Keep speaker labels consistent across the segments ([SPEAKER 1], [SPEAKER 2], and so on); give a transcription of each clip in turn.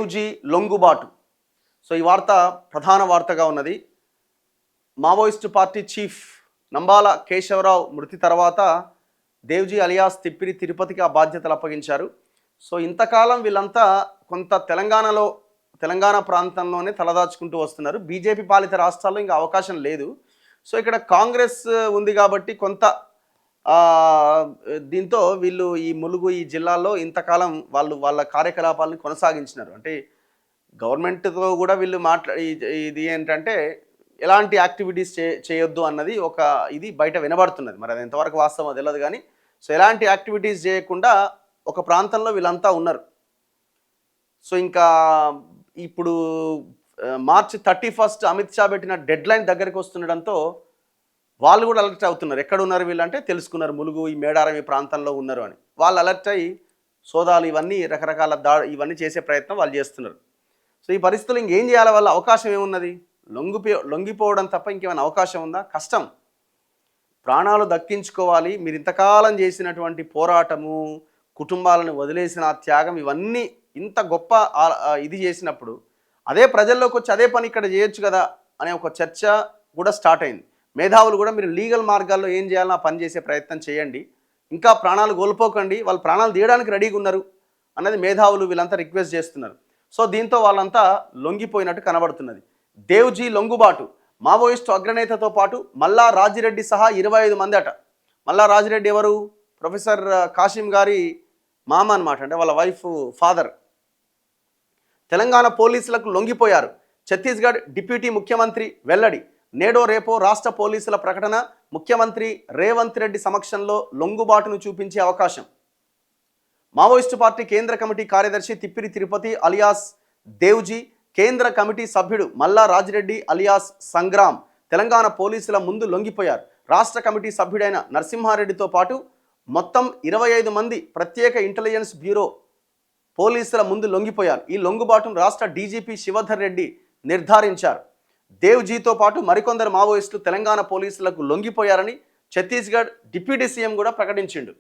[SPEAKER 1] Devji లొంగుబాటు. So ఈ వార్త ప్రధాన వార్తగా ఉన్నది. Maoist party chief Nambala Keshava Rao మృతి తర్వాత దేవ్జీ అలియాస్ తిప్పిరి తిరుపతికి ఆ బాధ్యతలు అప్పగించారు. సో ఇంతకాలం వీళ్ళంతా కొంత తెలంగాణ ప్రాంతంలోనే తలదాచుకుంటూ వస్తున్నారు. బీజేపీ పాలిత రాష్ట్రాల్లో ఇంకా అవకాశం లేదు. సో ఇక్కడ కాంగ్రెస్ ఉంది కాబట్టి కొంత దీంతో వీళ్ళు ఈ ములుగు ఈ జిల్లాల్లో ఇంతకాలం వాళ్ళ కార్యకలాపాలను కొనసాగించినారు. అంటే గవర్నమెంట్తో కూడా వీళ్ళు ఇది ఏంటంటే ఎలాంటి యాక్టివిటీస్ చేయొద్దు అన్నది ఒక ఇది బయట వినబడుతున్నది. మరి అది ఎంతవరకు వాస్తవం తెలియదు కానీ, సో ఎలాంటి యాక్టివిటీస్ చేయకుండా ఒక ప్రాంతంలో వీళ్ళంతా ఉన్నారు. సో ఇంకా ఇప్పుడు మార్చి 31 అమిత్ షా పెట్టిన డెడ్లైన్ దగ్గరికి వస్తుండడంతో వాళ్ళు కూడా అలర్ట్ అవుతున్నారు. ఎక్కడ ఉన్నారు వీళ్ళంటే తెలుసుకున్నారు, ములుగు ఈ మేడారం ఈ ప్రాంతంలో ఉన్నారు అని. వాళ్ళు అలర్ట్ అయ్యి సోదాలు ఇవన్నీ రకరకాల ఇవన్నీ చేసే ప్రయత్నం వాళ్ళు చేస్తున్నారు. సో ఈ పరిస్థితులు ఇంకేం చేయాలి? వాళ్ళ అవకాశం ఏమున్నది? లొంగిపోవడం తప్ప ఇంకేమైనా అవకాశం ఉందా? కష్టం. ప్రాణాలు దక్కించుకోవాలి. మీరు ఇంతకాలం చేసినటువంటి పోరాటము, కుటుంబాలను వదిలేసిన త్యాగం, ఇవన్నీ ఇంత గొప్ప ఇది చేసినప్పుడు అదే ప్రజల్లోకి వచ్చి అదే పని ఇక్కడ చేయొచ్చు కదా అనే ఒక చర్చ కూడా స్టార్ట్ అయింది. మేధావులు కూడా మీరు లీగల్ మార్గాల్లో ఏం చేయాలో ఆ పని చేసే ప్రయత్నం చేయండి, ఇంకా ప్రాణాలు కోల్పోకండి, వాళ్ళు ప్రాణాలు తీయడానికి రెడీగా ఉన్నారు అన్నది మేధావులు వీళ్ళంతా రిక్వెస్ట్ చేస్తున్నారు. సో దీంతో వాళ్ళంతా లొంగిపోయినట్టు కనబడుతున్నది. దేవ్జీ లొంగుబాటు. మావోయిస్టు అగ్రనేతతో పాటు మల్లా రాజిరెడ్డి సహా 25 మంది అట. మల్లా రాజిరెడ్డి ఎవరు? ప్రొఫెసర్ కాసిం గారి మామ అనమాట, అంటే వాళ్ళ వైఫ్ ఫాదర్. తెలంగాణ పోలీసులకు లొంగిపోయారు. ఛత్తీస్గఢ్ డిప్యూటీ ముఖ్యమంత్రి వెల్లడి. నేడో రేపో రాష్ట్ర పోలీసుల ప్రకటన. ముఖ్యమంత్రి రేవంత్ రెడ్డి సమక్షంలో లొంగుబాటును చూపించే అవకాశం. మావోయిస్టు పార్టీ కేంద్ర కమిటీ కార్యదర్శి తిప్పిరి తిరుపతి అలియాస్ దేవ్జీ, కేంద్ర కమిటీ సభ్యుడు మల్లా రాజిరెడ్డి అలియాస్ సంగ్రామ్ తెలంగాణ పోలీసుల ముందు లొంగిపోయారు. రాష్ట్ర కమిటీ సభ్యుడైన నరసింహారెడ్డితో పాటు మొత్తం 25 మంది ప్రత్యేక ఇంటెలిజెన్స్ బ్యూరో పోలీసుల ముందు లొంగిపోయారు. ఈ లొంగుబాటును రాష్ట్ర డీజీపీ శివధర్ రెడ్డి నిర్ధారించారు. దేవ్జీతో పాటు మరికొందరు మావోయిస్టులు తెలంగాణ పోలీసులకు లొంగిపోయారని ఛత్తీస్గఢ్ డిప్యూటీ సీఎం కూడా ప్రకటించిండు.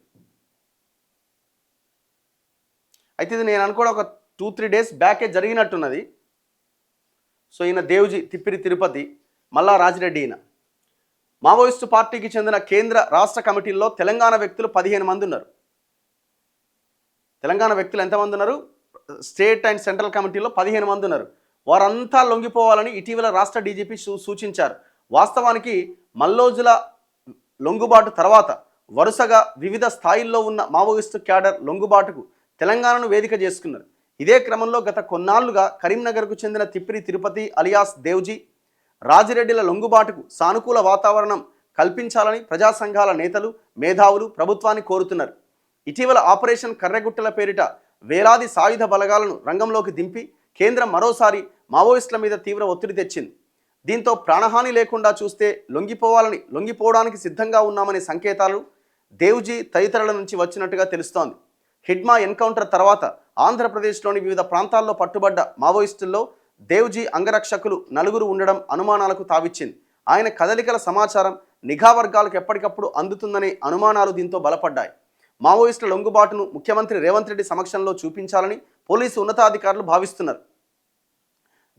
[SPEAKER 1] అయితే ఇది నేను అనుకోవడం ఒక 2-3 డేస్ బ్యాకే జరిగినట్టున్నది. సో ఈయన దేవ్జీ తిప్పిరి తిరుపతి, మల్లా రాజిరెడ్డి ఈయన మావోయిస్టు పార్టీకి చెందిన కేంద్ర రాష్ట్ర కమిటీల్లో తెలంగాణ వ్యక్తులు 15 మంది ఉన్నారు. తెలంగాణ వ్యక్తులు ఎంతమంది ఉన్నారు? స్టేట్ అండ్ సెంట్రల్ కమిటీలో 15 మంది ఉన్నారు. వారంతా లొంగిపోవాలని ఇటీవల రాష్ట్ర డీజీపీ సూచించారు. వాస్తవానికి మల్లోజుల లొంగుబాటు తర్వాత వరుసగా వివిధ స్థాయిల్లో ఉన్న మావోయిస్టు క్యాడర్ లొంగుబాటుకు తెలంగాణను వేదిక చేసుకున్నారు. ఇదే క్రమంలో గత కొన్నాళ్లుగా కరీంనగర్కు చెందిన తిప్పిరి తిరుపతి అలియాస్ దేవ్జీ, రాజిరెడ్డిల లొంగుబాటుకు సానుకూల వాతావరణం కల్పించాలని ప్రజా సంఘాల నేతలు, మేధావులు ప్రభుత్వాన్ని కోరుతున్నారు. ఇటీవల ఆపరేషన్ కర్రెగుట్టల పేరిట వేలాది సాయుధ బలగాలను రంగంలోకి దింపి కేంద్రం మరోసారి మావోయిస్టుల మీద తీవ్ర ఒత్తిడి తెచ్చింది. దీంతో ప్రాణహాని లేకుండా చూస్తే లొంగిపోవడానికి సిద్ధంగా ఉన్నామనే సంకేతాలు దేవ్జీ తదితరుల నుంచి వచ్చినట్టుగా తెలుస్తోంది. హిడ్మా ఎన్కౌంటర్ తర్వాత ఆంధ్రప్రదేశ్లోని వివిధ ప్రాంతాల్లో పట్టుబడ్డ మావోయిస్టుల్లో దేవ్జీ అంగరక్షకులు 4 ఉండడం అనుమానాలకు తావిచ్చింది. ఆయన కదలికల సమాచారం నిఘా వర్గాలకు ఎప్పటికప్పుడు అందుతుందనే అనుమానాలు దీంతో బలపడ్డాయి. మావోయిస్టుల లొంగుబాటును ముఖ్యమంత్రి రేవంత్ రెడ్డి సమక్షంలో చూపించాలని పోలీసు ఉన్నతాధికారులు భావిస్తున్నారు.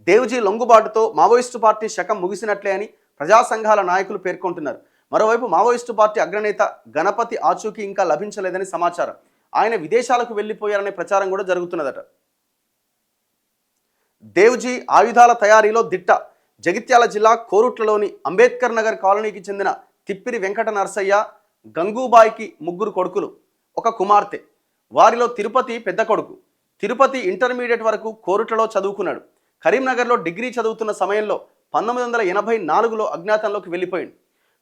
[SPEAKER 1] దేవ్జీ లొంగుబాటుతో మావోయిస్టు పార్టీ శకం ముగిసినట్లే అని ప్రజా సంఘాల నాయకులు పేర్కొంటున్నారు. మరోవైపు మావోయిస్టు పార్టీ అగ్రనేత గణపతి ఆచూకీ ఇంకా లభించలేదని సమాచారం. ఆయన విదేశాలకు వెళ్ళిపోయారనే ప్రచారం కూడా జరుగుతున్నదట. దేవ్జీ ఆయుధాల తయారీలో దిట్ట. జగిత్యాల జిల్లా కోరుట్లలోని అంబేద్కర్ నగర్ కాలనీకి చెందిన తిప్పిరి వెంకట నరసయ్య, గంగూబాయికి 3 కొడుకులు, 1 కుమార్తె. వారిలో తిరుపతి పెద్ద కొడుకు. తిరుపతి ఇంటర్మీడియట్ వరకు కోరుట్లలో చదువుకున్నాడు. కరీంనగర్లో డిగ్రీ చదువుతున్న సమయంలో 1984లో అజ్ఞాతంలోకి వెళ్ళిపోయిండు.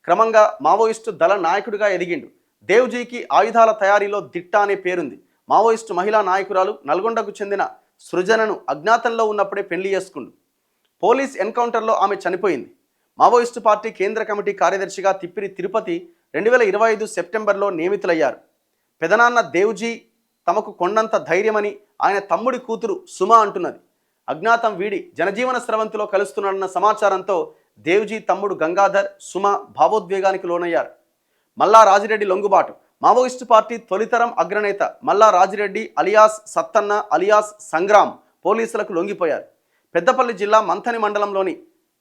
[SPEAKER 1] క్రమంగా మావోయిస్టు దళ నాయకుడిగా ఎదిగిండు. దేవ్జీకి ఆయుధాల తయారీలో దిట్ట అనే పేరుంది. మావోయిస్టు మహిళా నాయకురాలు నల్గొండకు చెందిన సృజనను అజ్ఞాతంలో ఉన్నప్పుడే పెళ్లి చేసుకుండు. పోలీస్ ఎన్కౌంటర్లో ఆమె చనిపోయింది. మావోయిస్టు పార్టీ కేంద్ర కమిటీ కార్యదర్శిగా తిప్పిరి తిరుపతి 2025 సెప్టెంబర్లో నియమితులయ్యారు. పెదనాన్న దేవ్జీ తమకు కొండంత ధైర్యమని ఆయన తమ్ముడి కూతురు సుమ అంటున్నది. అజ్ఞాతం వీడి జనజీవన స్రవంతిలో కలుస్తున్నాడన్న సమాచారంతో దేవ్జీ తమ్ముడు గంగాధర్, సుమ భావోద్వేగానికి లోనయ్యారు. మల్లా రాజిరెడ్డి లొంగుబాటు. మావోయిస్టు పార్టీ తొలితరం అగ్రనేత మల్లా రాజిరెడ్డి అలియాస్ సత్తన్న అలియాస్ సంగ్రామ్ పోలీసులకు లొంగిపోయారు. పెద్దపల్లి జిల్లా మంథని మండలంలోని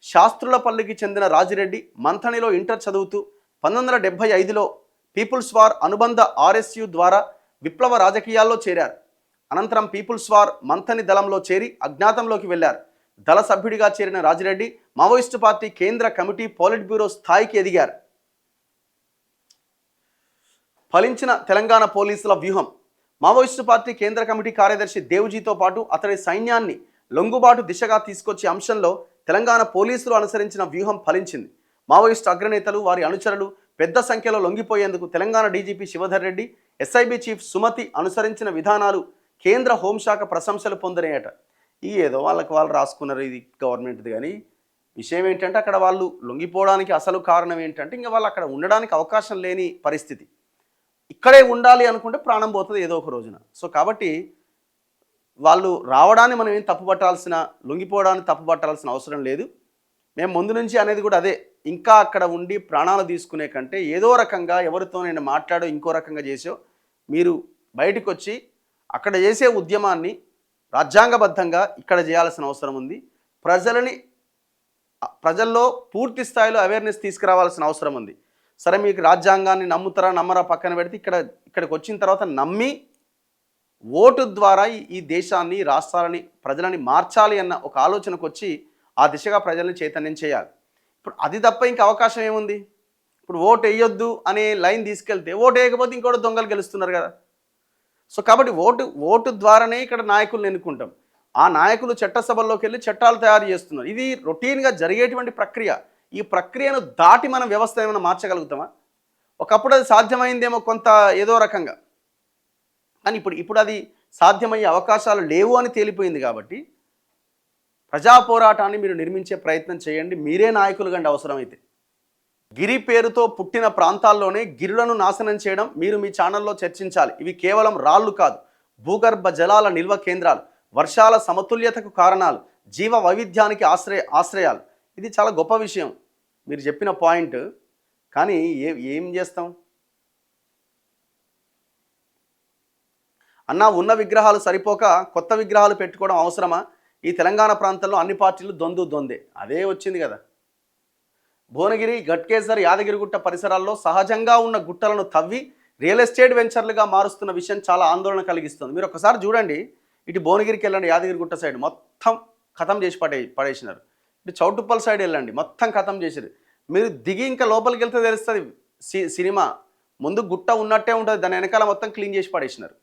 [SPEAKER 1] శాస్త్రులపల్లికి చెందిన రాజిరెడ్డి మంథనిలో ఇంటర్ చదువుతూ 1975లో పీపుల్స్ వార్ అనుబంధ RSU ద్వారా విప్లవ రాజకీయాల్లో చేరారు. అనంతరం పీపుల్స్ వార్ మంథని దళంలో చేరి అజ్ఞాతంలోకి వెళ్లారు. దళ సభ్యుడిగా చేరిన రాజిరెడ్డి మావోయిస్టు పార్టీ కేంద్ర కమిటీ పోలిట్ బ్యూరో స్థాయికి ఎదిగారు. ఫలించిన తెలంగాణ పోలీసుల వ్యూహం. మావోయిస్టు పార్టీ కేంద్ర కమిటీ కార్యదర్శి దేవుజీతో పాటు అతడి సైన్యాన్ని లొంగుబాటు దిశగా తీసుకొచ్చే అంశంలో తెలంగాణ పోలీసులు అనుసరించిన వ్యూహం ఫలించింది. మావోయిస్టు అగ్రనేతలు, వారి అనుచరులు పెద్ద సంఖ్యలో లొంగిపోయేందుకు Telangana DGP Shivadhar Reddy, SIB chief Sumathi అనుసరించిన విధానాలు కేంద్ర హోంశాఖ ప్రశంసలు పొందినాయట. ఈ ఏదో వాళ్ళకి వాళ్ళు రాసుకున్నారు, ఇది గవర్నమెంట్ది. కానీ విషయం ఏంటంటే అక్కడ వాళ్ళు లొంగిపోవడానికి అసలు కారణం ఏంటంటే ఇంకా వాళ్ళు అక్కడ ఉండడానికి అవకాశం లేని పరిస్థితి. ఇక్కడే ఉండాలి అనుకుంటే ప్రాణం పోతుంది ఏదో ఒక రోజున. సో కాబట్టి వాళ్ళు రావడాన్ని మనం ఏం తప్పుపట్టాల్సిన, లొంగిపోవడాన్ని తప్పుపట్టాల్సిన అవసరం లేదు. మేము ముందు నుంచి అనేది కూడా అదే, ఇంకా అక్కడ ఉండి ప్రాణాలు తీసుకునే కంటే ఏదో రకంగా ఎవరితో నేను మాట్లాడో ఇంకో రకంగా చేసో మీరు బయటకు వచ్చి అక్కడ చేసే ఉద్యమాన్ని రాజ్యాంగబద్ధంగా ఇక్కడ చేయాల్సిన అవసరం ఉంది. ప్రజల్లో పూర్తి స్థాయిలో అవేర్నెస్ తీసుకురావాల్సిన అవసరం ఉంది. సరే మీకు రాజ్యాంగాన్ని నమ్ముతారా నమ్మరా పక్కన పెడితే ఇక్కడికి వచ్చిన తర్వాత నమ్మి ఓటు ద్వారా ఈ దేశాన్ని, రాష్ట్రాలని, ప్రజలని మార్చాలి అన్న ఒక ఆలోచనకు వచ్చి ఆ దిశగా ప్రజల్ని చైతన్యం చేయాలి. ఇప్పుడు అది తప్ప ఇంకా అవకాశం ఏముంది? ఇప్పుడు ఓటు వేయొద్దు అనే లైన్ తీసుకెళ్తే ఓటు వేయకపోతే ఇంకోటి దొంగలు గెలుస్తున్నారు కదా. సో కాబట్టి ఓటు ద్వారానే ఇక్కడ నాయకులను ఎన్నుకుంటాం. ఆ నాయకులు చట్టసభల్లోకి వెళ్ళి చట్టాలు తయారు చేస్తున్నారు. ఇది రొటీన్గా జరిగేటువంటి ప్రక్రియ. ఈ ప్రక్రియను దాటి మనం వ్యవస్థ ఏమైనా మార్చగలుగుతామా? ఒకప్పుడు అది సాధ్యమైందేమో కొంత ఏదో రకంగా, కానీ ఇప్పుడు అది సాధ్యమయ్యే అవకాశాలు లేవు అని తేలిపోయింది. కాబట్టి ప్రజా పోరాటాన్ని మీరు నిర్మించే ప్రయత్నం చేయండి. మీరే నాయకులు కండి అవసరమైతే. గిరి పేరుతో పుట్టిన ప్రాంతాల్లోనే గిరులను నాశనం చేయడం మీరు మీ ఛానల్లో చర్చించాలి. ఇవి కేవలం రాళ్ళు కాదు, భూగర్భ జలాల నిల్వ కేంద్రాలు, వర్షాల సమతుల్యతకు కారణాలు, జీవ వైవిధ్యానికి ఆశ్రయాలు. ఇది చాలా గొప్ప విషయం మీరు చెప్పిన పాయింట్. కానీ ఏం చేస్తాం అన్నా? ఉన్న విగ్రహాలు సరిపోక కొత్త విగ్రహాలు పెట్టుకోవడం అవసరమా? ఈ తెలంగాణ ప్రాంతంలో అన్ని పార్టీలు దొందే అదే వచ్చింది కదా. భువనగిరి, గట్కేసర్, యాదగిరిగుట్ట పరిసరాల్లో సహజంగా ఉన్న గుట్టలను తవ్వి రియల్ ఎస్టేట్ వెంచర్లుగా మారుస్తున్న విషయం చాలా ఆందోళన కలిగిస్తుంది. మీరు ఒకసారి చూడండి, ఇటు భువనగిరికి వెళ్ళండి, యాదగిరిగుట్ట సైడ్ మొత్తం ఖతం చేసి పడేసినారు. ఇటు చౌటుప్పల్ సైడ్ వెళ్ళండి, మొత్తం ఖతం చేసారు. మీరు దిగి ఇంకా లోపలికి వెళ్తే తెలుస్తుంది సినిమా. ముందు గుట్ట ఉన్నట్టే ఉంటుంది, దాని వెనకాల మొత్తం క్లీన్ చేసి పడేసినారు.